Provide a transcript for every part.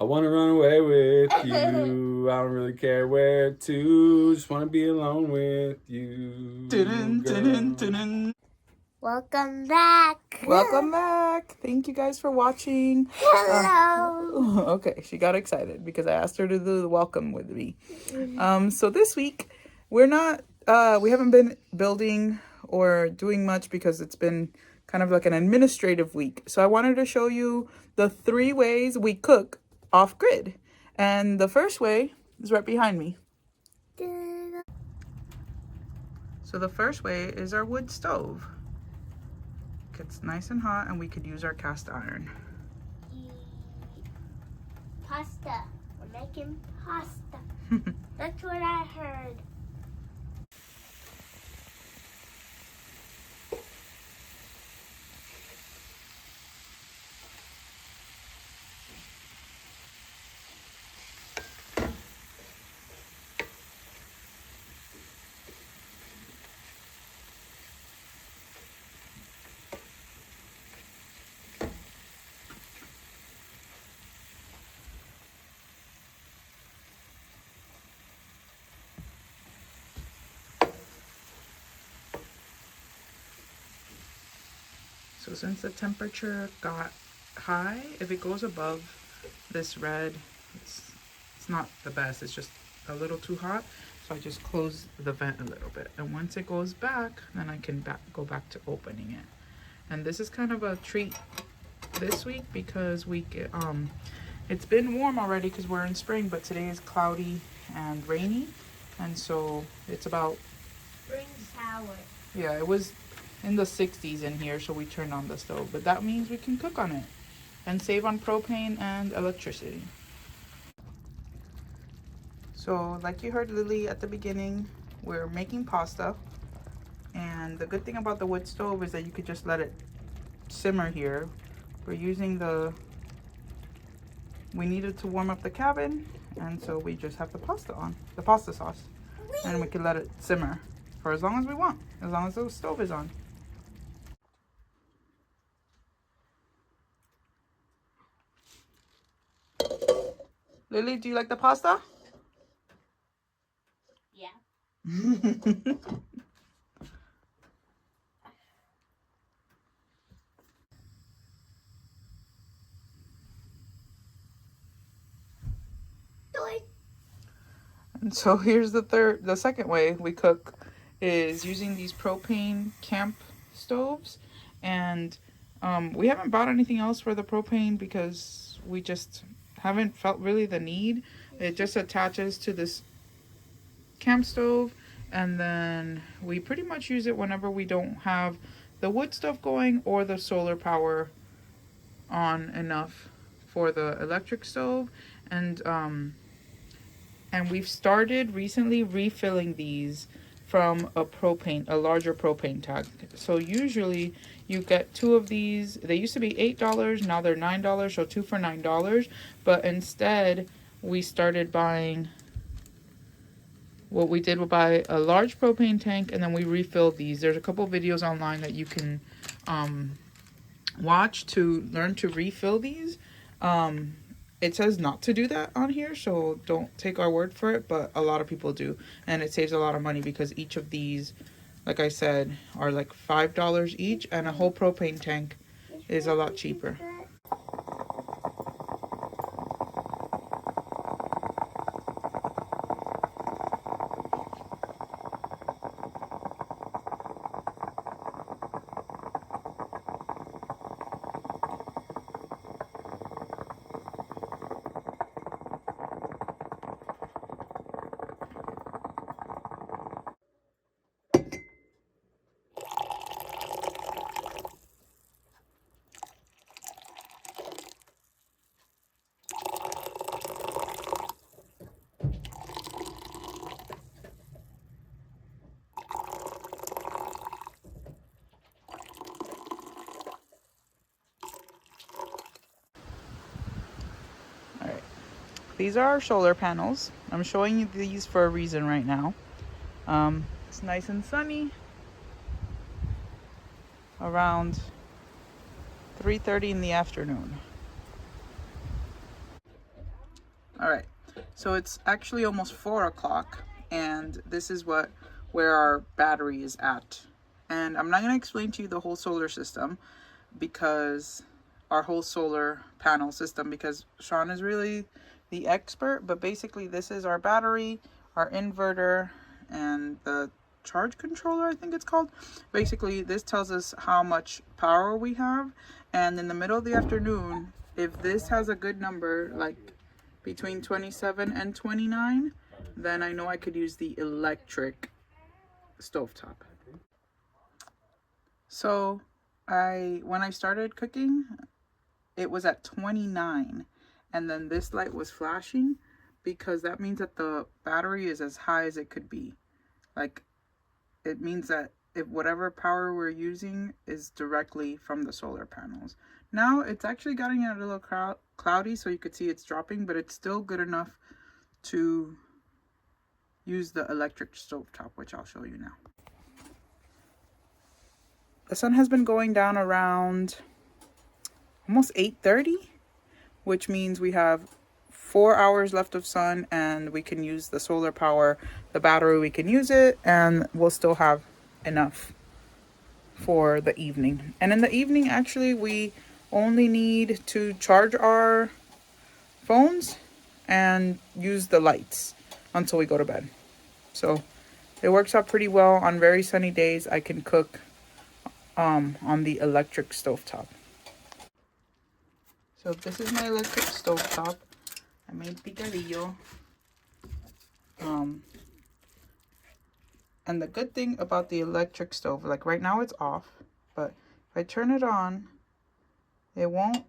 I want to run away with you. I don't really care where to. Just want to be alone with you. Dun, dun, dun, dun, dun. Welcome back. Welcome back. Thank you guys for watching. Hello. Okay, she got excited because I asked her to do the welcome with me. So this week we haven't been building or doing much because it's been kind of like an administrative week. So I wanted to show you the 3 ways we cook off grid. And the first way is right behind me. So the first way is our wood stove. Gets nice and hot and we could use our cast iron. Pasta. We're making pasta. That's what I heard. So since the temperature got high, if it goes above this red, it's not the best. It's just a little too hot. So I just close the vent a little bit. And once it goes back, then I can go back to opening it. And this is kind of a treat this week because it's been warm already because we're in spring, but today is cloudy and rainy. And so it's about... Spring sour. Yeah, it was in the 60s in here, so we turned on the stove. But that means we can cook on it and save on propane and electricity. So like you heard Lily at the beginning, we're making pasta. And the good thing about the wood stove is that you could just let it simmer here. We're using we needed to warm up the cabin, and so we just have the pasta sauce. And we can let it simmer for as long as we want, as long as the stove is on. Lily, do you like the pasta? Yeah. And so here's the second way we cook is using these propane camp stoves. And we haven't bought anything else for the propane because we just haven't felt really the need. It just attaches to this camp stove, and then we pretty much use it whenever we don't have the wood stuff going or the solar power on enough for the electric stove. And we've started recently refilling these from a larger propane tank. So usually you get 2 of these. They used to be $8, now they're $9, so 2 for $9. But instead, we started buying, what we did was buy a large propane tank, and then we refilled these. There's a couple videos online that you can watch to learn to refill these. It says not to do that on here, so don't take our word for it, but a lot of people do. And it saves a lot of money because each of these, like I said, are like $5 each, and a whole propane tank is a lot cheaper. These are our solar panels. I'm showing you these for a reason right now. It's nice and sunny around 3:30 in the afternoon. All right, so it's actually almost 4 o'clock, and this is where our battery is at. And I'm not going to explain to you the whole solar system, because our whole solar panel system, because Sean is really the expert. But basically, this is our battery, our inverter, and the charge controller, I think it's called. Basically, this tells us how much power we have, and in the middle of the afternoon, if this has a good number, like between 27 and 29, then I know I could use the electric stovetop. So when I started cooking, it was at 29, and then this light was flashing, because that means that the battery is as high as it could be. Like, it means that if whatever power we're using is directly from the solar panels. Now it's actually getting a little cloudy, so you could see it's dropping, but it's still good enough to use the electric stovetop, which I'll show you now. The sun has been going down around almost 8:30, which means we have 4 hours left of sun, and we can use the solar power, the battery, we can use it, and we'll still have enough for the evening. And in the evening, actually, we only need to charge our phones and use the lights until we go to bed. So it works out pretty well. On very sunny days, I can cook on the electric stovetop. So this is my electric stovetop. I made picadillo. And the good thing about the electric stove, like right now it's off, but if I turn it on, it won't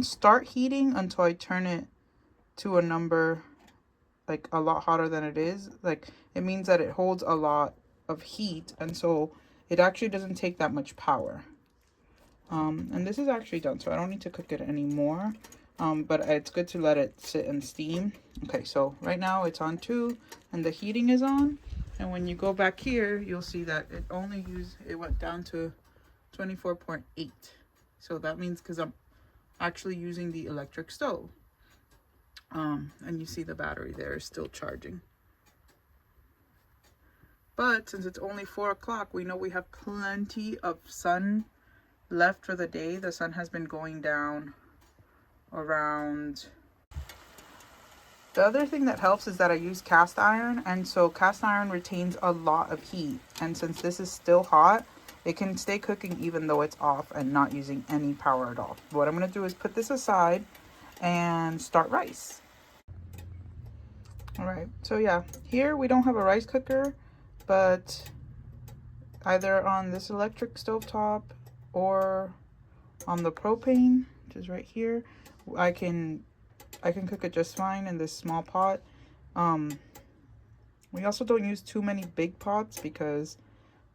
start heating until I turn it to a number like a lot hotter than it is. Like, it means that it holds a lot of heat, and so it actually doesn't take that much power. And this is actually done, so I don't need to cook it anymore. But it's good to let it sit and steam. Okay, so right now it's on 2 and the heating is on. And when you go back here, you'll see that it went down to 24.8. So that means, because I'm actually using the electric stove. And you see the battery there is still charging. But since it's only 4 o'clock, we know we have plenty of sun left for the day. The sun has been going down around. The other thing that helps is that I use cast iron, and so cast iron retains a lot of heat, and since this is still hot, it can stay cooking even though it's off and not using any power at all. What I'm going to do is put this aside and start rice. All right, so yeah, here we don't have a rice cooker, but either on this electric stovetop or on the propane, which is right here, I can cook it just fine in this small pot. We also don't use too many big pots because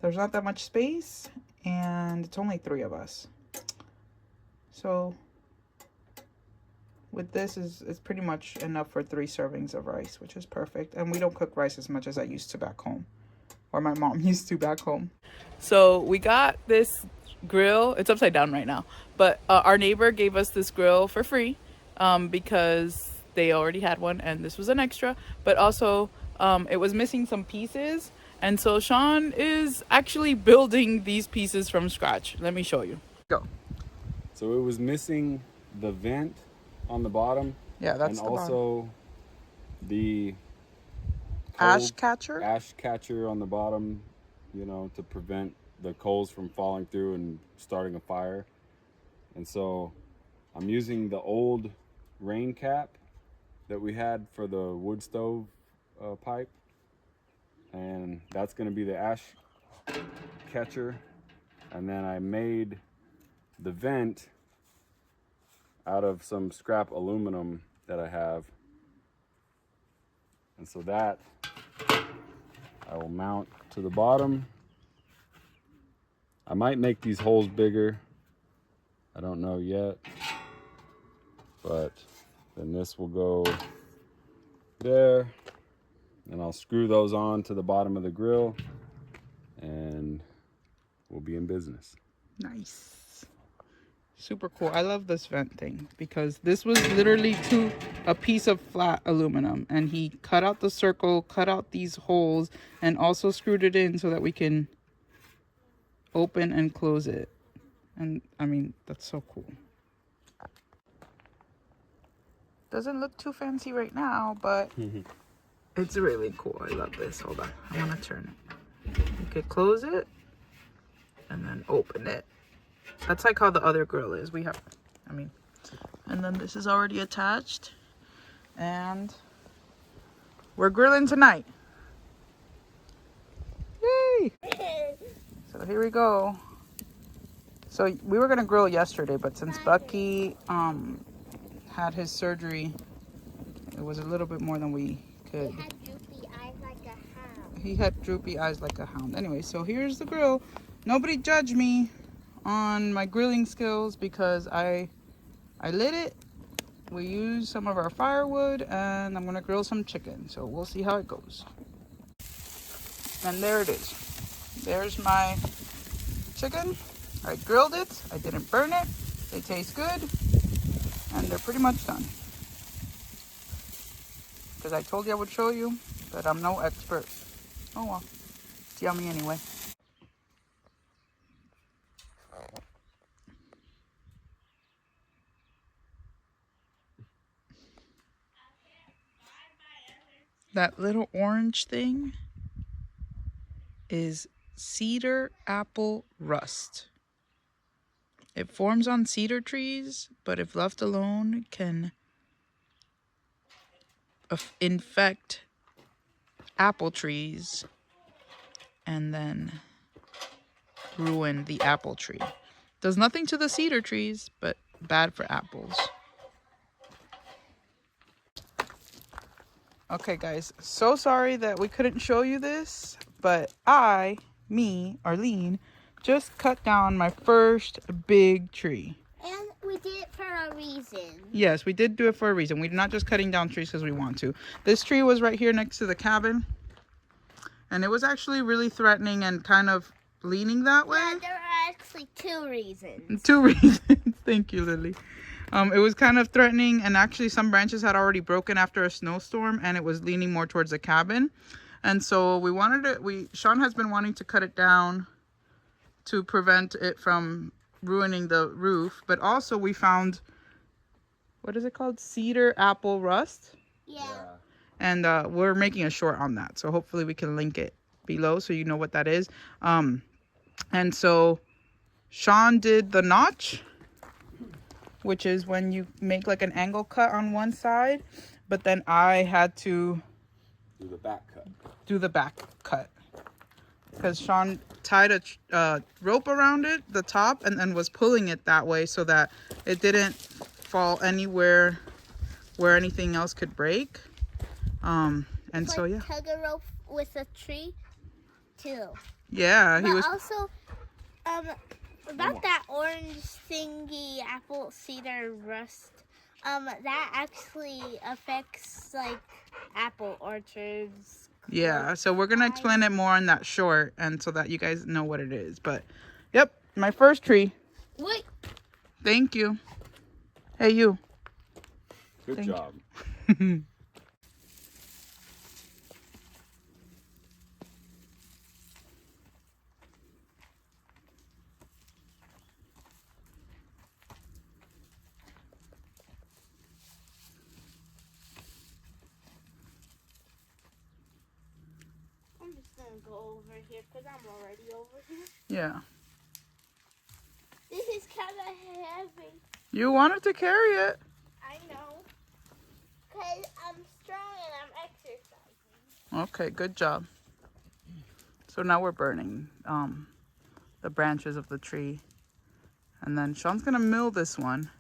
there's not that much space, and it's only 3 of us. So with this is pretty much enough for 3 servings of rice, which is perfect. And we don't cook rice as much as I used to back home, or my mom used to back home. So we got this grill. It's upside down right now, but our neighbor gave us this grill for free because they already had one, and this was an extra. But also it was missing some pieces, and so Sean is actually building these pieces from scratch. Let me show you. Go. So it was missing the vent on the bottom. Yeah, that's and the also bottom. The Ash catcher on the bottom, to prevent the coals from falling through and starting a fire. And so I'm using the old rain cap that we had for the wood stove pipe, and that's going to be the ash catcher. And then I made the vent out of some scrap aluminum that I have, and so that I will mount to the bottom. I might make these holes bigger, I don't know yet, but then this will go there, and I'll screw those on to the bottom of the grill, and we'll be in business. Nice. Super cool. I love this vent thing because this was literally a piece of flat aluminum, and he cut out the circle, cut out these holes, and also screwed it in so that we can open and close it. And I mean, that's so cool. Doesn't look too fancy right now, but it's really cool. I love this. Hold on, I want to turn it. You could close it and then open it. That's like how the other grill is. And then this is already attached. And we're grilling tonight. Yay! So here we go. So we were gonna grill yesterday, but since Bucky had his surgery, it was a little bit more than we could. He had droopy eyes like a hound. Anyway, so here's the grill. Nobody judge me on my grilling skills because I lit it. We used some of our firewood and I'm gonna grill some chicken. So we'll see how it goes. And there it is. There's my chicken. I grilled it. I didn't burn it. They taste good. And they're pretty much done. Because I told you I would show you, but I'm no expert. Oh well. It's yummy anyway. That little orange thing is cedar apple rust. It forms on cedar trees, but if left alone, can infect apple trees and then ruin the apple tree. Does nothing to the cedar trees, but bad for apples. Okay guys, so sorry that we couldn't show you this, but Arlene, just cut down my first big tree. And we did it for a reason. Yes, we did do it for a reason. We're not just cutting down trees because we want to. This tree was right here next to the cabin, and it was actually really threatening and kind of leaning that way. Yeah, there are actually 2 reasons. 2 reasons. Thank you, Lily. It was kind of threatening, and actually some branches had already broken after a snowstorm, and it was leaning more towards the cabin. And so we wanted it. Sean has been wanting to cut it down to prevent it from ruining the roof, but also we found, what is it called? Cedar apple rust. Yeah. And we're making a short on that, so hopefully we can link it below so you know what that is. And so Sean did the notch, which is when you make like an angle cut on one side, but then I had to Do the back cut. do the back cut because Sean tied a rope around it, the top, and then was pulling it that way so that it didn't fall anywhere where anything else could break. And It's so like yeah, tug a rope with a tree too. yeah, he But was. also, about that orange thingy apple cedar rust, that actually affects like apple orchards. Yeah, so we're gonna explain it more in that short, and so that you guys know what it is. But yep, my first tree. Wait. Thank you. Hey, you. Good Thank job. I'm just gonna go over here because I'm already over here. Yeah. This is kind of heavy. You wanted to carry it. I know. Because I'm strong and I'm exercising. Okay, good job. So now we're burning the branches of the tree. And then Sean's gonna mill this one.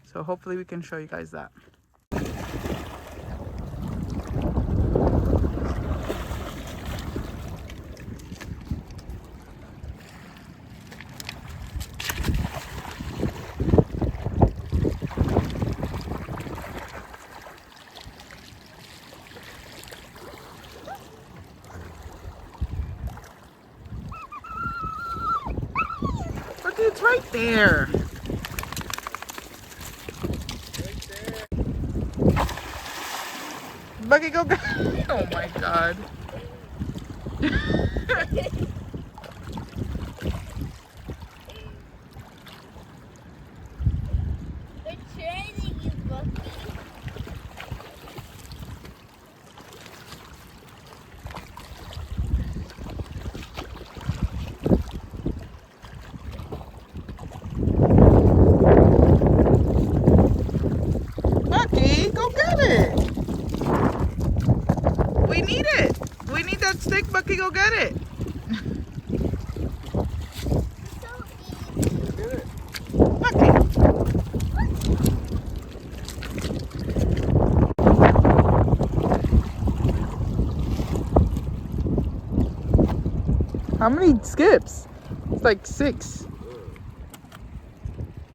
So hopefully we can show you guys that. Look, it's right there. Bucky, go get it. Oh my god. We're training you, Bucky. Bucky, go get it. We need it. We need that stick, Bucky, go get it. So easy. Get it. Bucky. How many skips? It's like 6.